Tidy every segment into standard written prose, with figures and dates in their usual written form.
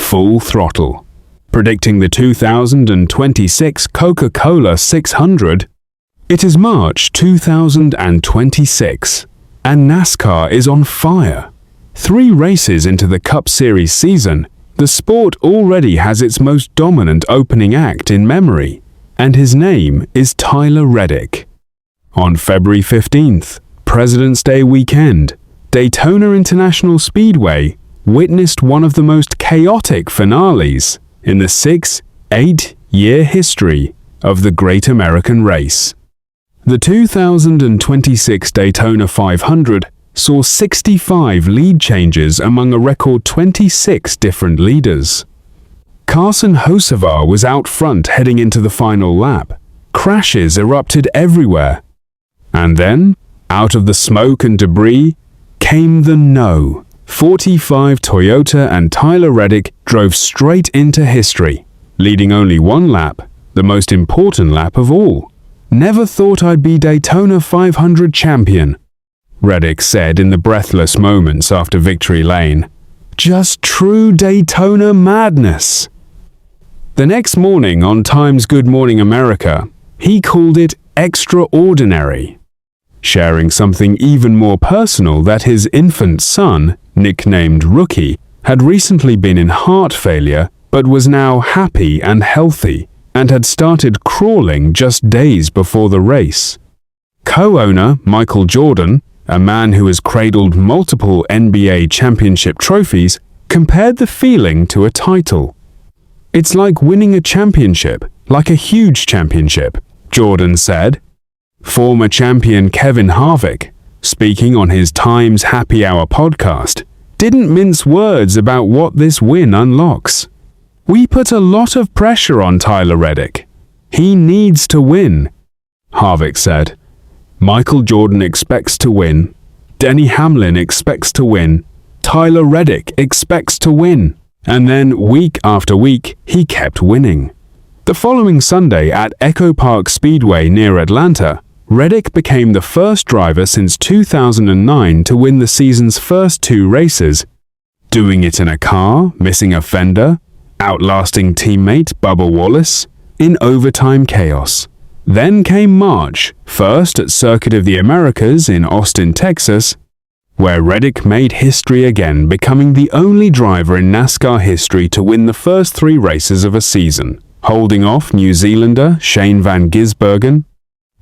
full throttle, predicting the 2026 COCA-COLA 600. It is March 2026, and NASCAR is on fire. 3 races into the Cup Series season, the sport already has its most dominant opening act in memory, and his name is Tyler Reddick. On February 15th, President's Day weekend, Daytona International Speedway witnessed one of the most chaotic finales in the 6-8-year history of the Great American Race. The 2026 Daytona 500 saw 65 lead changes among a record 26 different leaders. Carson Hocevar was out front heading into the final lap. Crashes erupted everywhere. And then, out of the smoke and debris, came the No. 45 Toyota, and Tyler Reddick drove straight into history, leading only 1 lap, the most important lap of all. "Never thought I'd be Daytona 500 champion," Reddick said in the breathless moments after victory lane. "Just true Daytona madness." The next morning on Time's Good Morning America, he called it extraordinary, sharing something even more personal, that his infant son, nicknamed Rookie, had recently been in heart failure but was now happy and healthy, and had started crawling just days before the race. Co-owner Michael Jordan, a man who has cradled multiple NBA championship trophies, compared the feeling to a title. "It's like winning a championship, like a huge championship," Jordan said. Former champion Kevin Harvick, speaking on his Times Happy Hour podcast, didn't mince words about what this win unlocks. "We put a lot of pressure on Tyler Reddick. He needs to win," Harvick said. "Michael Jordan expects to win. Denny Hamlin expects to win. Tyler Reddick expects to win." And then, week after week, he kept winning. The following Sunday at Echo Park Speedway near Atlanta, Reddick became the first driver since 2009 to win the season's first 2 races, doing it in a car, missing a fender, outlasting teammate Bubba Wallace, in overtime chaos. Then came March, first at Circuit of the Americas in Austin, Texas, where Reddick made history again, becoming the only driver in NASCAR history to win the first 3 races of a season, holding off New Zealander Shane van Gisbergen,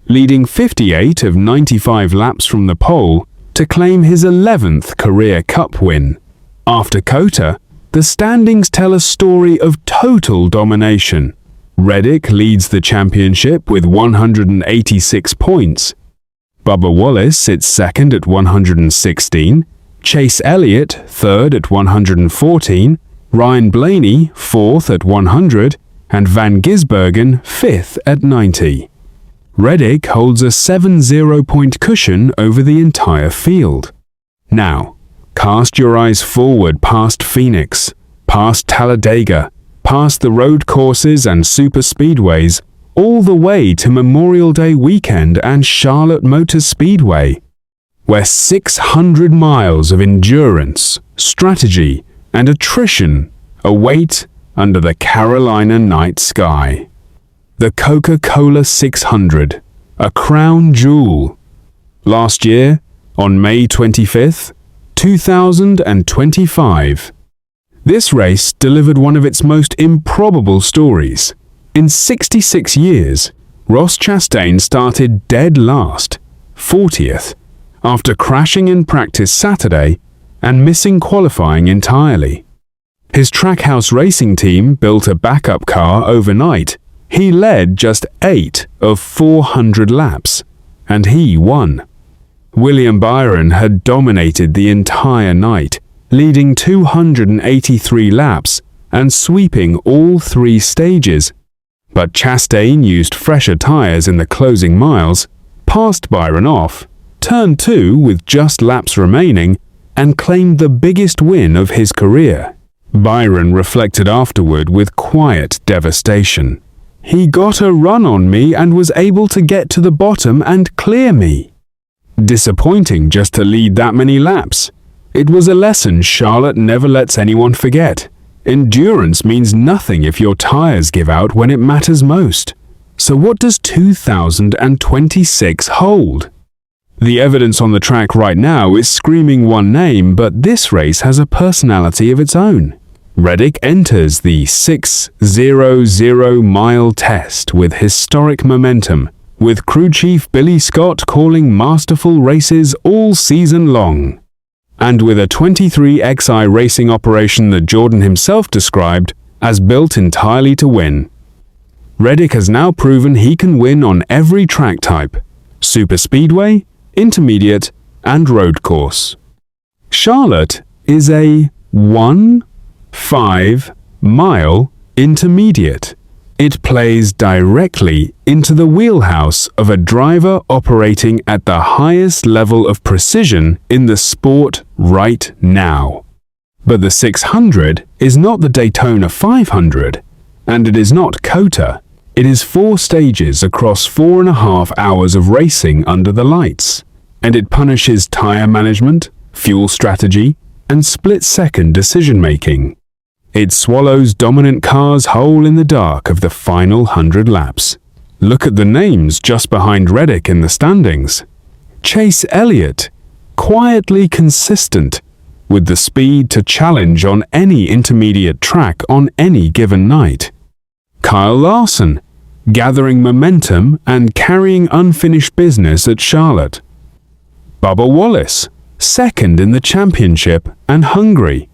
leading 58 of 95 laps from the pole to claim his 11th career Cup win. After COTA, the standings tell a story of total domination. Reddick leads the championship with 186 points. Bubba Wallace sits second at 116, Chase Elliott third at 114, Ryan Blaney fourth at 100, and Van Gisbergen fifth at 90. Reddick holds a 7-0-point cushion over the entire field. Now, cast your eyes forward past Phoenix, past Talladega, past the road courses and super speedways, all the way to Memorial Day weekend and Charlotte Motor Speedway, where 600 miles of endurance, strategy, and attrition await under the Carolina night sky. The COCA-COLA 600, a crown jewel. Last year, on May 25th, 2025, this race delivered one of its most improbable stories. In 66 years, Ross Chastain started dead last, 40th, after crashing in practice Saturday and missing qualifying entirely. His Trackhouse racing team built a backup car overnight. He led just 8 of 400 laps, and he won. William Byron had dominated the entire night, leading 283 laps and sweeping all 3 stages. But Chastain used fresher tires in the closing miles, passed Byron off, turned 2 with just laps remaining, and claimed the biggest win of his career. Byron reflected afterward with quiet devastation. "He got a run on me and was able to get to the bottom and clear me. Disappointing just to lead that many laps. It was a lesson Charlotte never lets anyone forget. Endurance means nothing if your tires give out when it matters most. So what does 2026 hold? The evidence on the track right now is screaming one name, but this race has a personality of its own. Reddick enters the 600-mile test with historic momentum, with crew chief Billy Scott calling masterful races all season long. And with a 23XI racing operation that Jordan himself described as built entirely to win. Reddick has now proven he can win on every track type: superspeedway, intermediate, and road course. Charlotte is a 1-5-mile intermediate. It plays directly into the wheelhouse of a driver operating at the highest level of precision in the sport right now. But the 600 is not the Daytona 500, and it is not COTA. It is 4 stages across 4.5 hours of racing under the lights, and it punishes tire management, fuel strategy, and split-second decision-making. It swallows dominant cars whole in the dark of the final 100 laps. Look at the names just behind Reddick in the standings. Chase Elliott, quietly consistent, with the speed to challenge on any intermediate track on any given night. Kyle Larson, gathering momentum and carrying unfinished business at Charlotte. Bubba Wallace, second in the championship and hungry.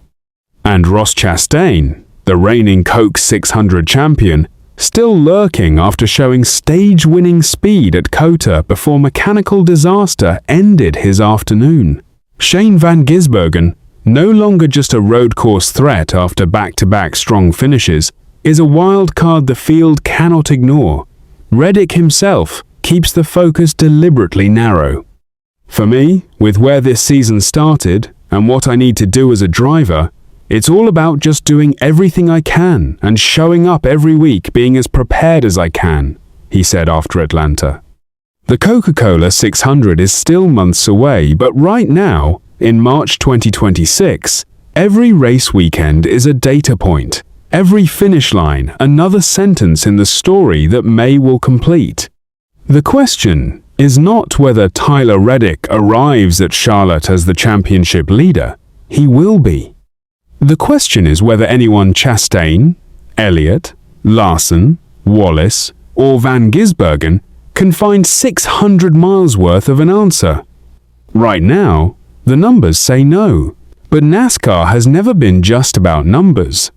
And Ross Chastain, the reigning Coke 600 champion, still lurking after showing stage-winning speed at COTA before mechanical disaster ended his afternoon. Shane Van Gisbergen, no longer just a road course threat after back-to-back strong finishes, is a wild card the field cannot ignore. Reddick himself keeps the focus deliberately narrow. For me, with where this season started and what I need to do as a driver, it's all about just doing everything I can and showing up every week being as prepared as I can, he said after Atlanta. The COCA-COLA 600 is still months away, but right now, in March 2026, every race weekend is a data point. Every finish line, another sentence in the story that May will complete. The question is not whether Tyler Reddick arrives at Charlotte as the championship leader. He will be. The question is whether anyone Chastain, Elliott, Larson, Wallace, or Van Gisbergen can find 600 miles worth of an answer. Right now, the numbers say no, but NASCAR has never been just about numbers.